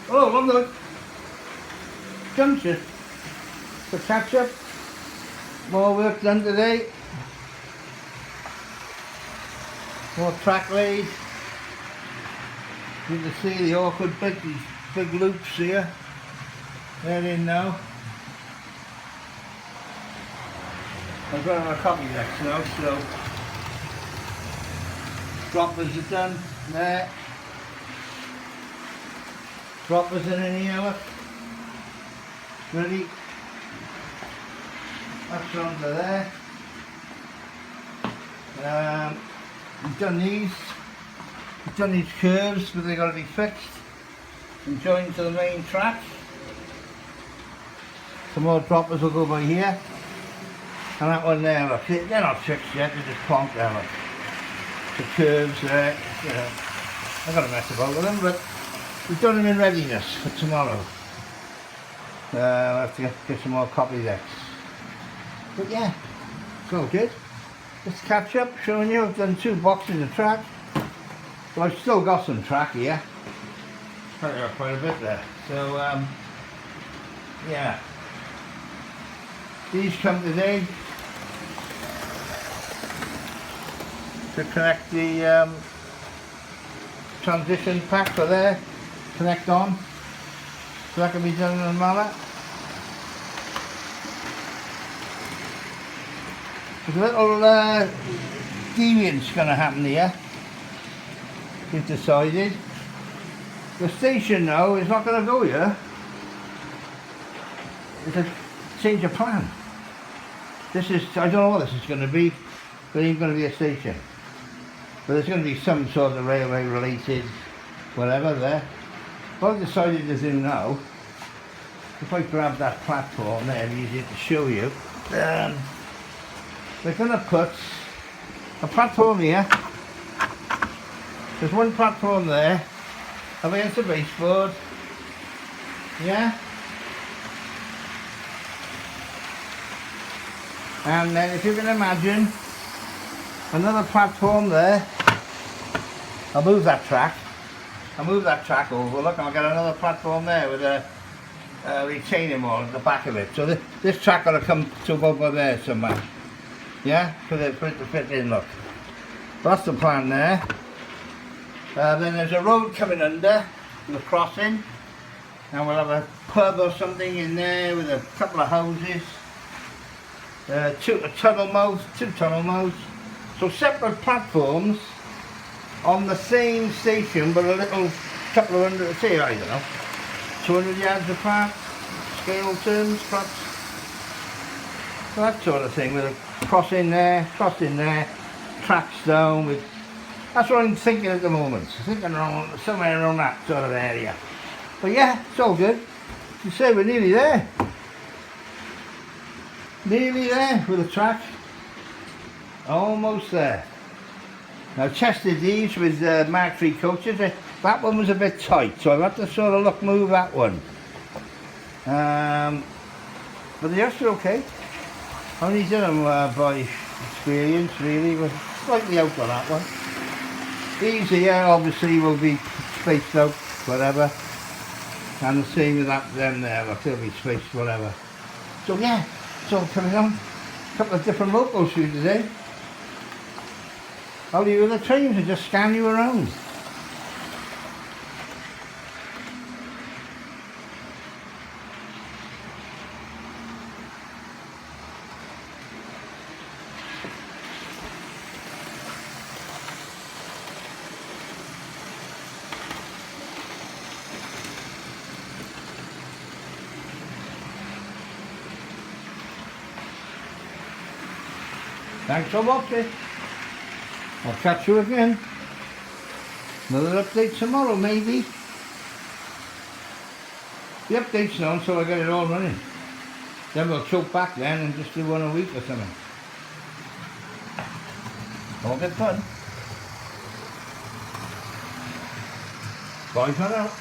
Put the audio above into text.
Oh, on the junction for catch up. More work done today. More track laid. You can see the awkward bit, these big loops here. They're in now. I've got on a copy next now, so droppers are done there. Droppers are in here, look. Ready. That's onto there. We've done these. We've done these curves, but they've got to be fixed and joined to the main track. Some more droppers will go by here. And that one there, look, they're not fixed yet, they're just plonked there, look. The curves there, you know. I've got to mess about with them, but we've done them in readiness for tomorrow. I'll have to get some more copy decks. But yeah, it's all good. Let's catch up, showing you. I've done 2 boxes of track. Well, I've still got some track here. I've got quite a bit there. So, yeah. These come today to connect the transition pack for there. Connect on. So that can be done in a mallet. There's a little deviance going to happen here. We've decided. The station now is not going to go here. It's a change of plan. This is, I don't know what this is going to be, but it ain't going to be a station. But there's going to be some sort of railway related whatever there. What I've decided to do now, if I grab that platform there, easier to show you, we're going to put a platform here. There's one platform there, up against the baseboard, yeah? And then if you can imagine, another platform there. I'll move that track over, look, I'll get another platform there with a retaining wall at the back of it. So this track got to come to about by there somewhere, yeah? For it to fit in, look. That's the plan there. Then there's a road coming under, the crossing, and we'll have a pub or something in there with a couple of houses, 2 tunnel mouths, so separate platforms on the same station, but a little couple of hundred, say I don't know, 200 yards apart, scale terms, perhaps, so that sort of thing, with a cross in there, tracks down with. That's what I'm thinking at the moment. Thinking around somewhere around that sort of area. But yeah, it's all good. You say we're nearly there. Nearly there with the track. Almost there. Now I tested these with Mark III coaches. That one was a bit tight, so I've had to sort of move that one. But the rest are okay. I only did them by experience really, but slightly out on that one. These here obviously will be spaced out, whatever, and the same with them there, look, they'll be spaced, whatever. So yeah, it's all coming on. A couple of different locals for you today. I'll leave you with the trains and just scan you around. Thanks for watching. I'll catch you again. Another update tomorrow, maybe. The update's on, so I get it all running. Then we'll choke back then and just do one a week or something. All good fun. Bye for now.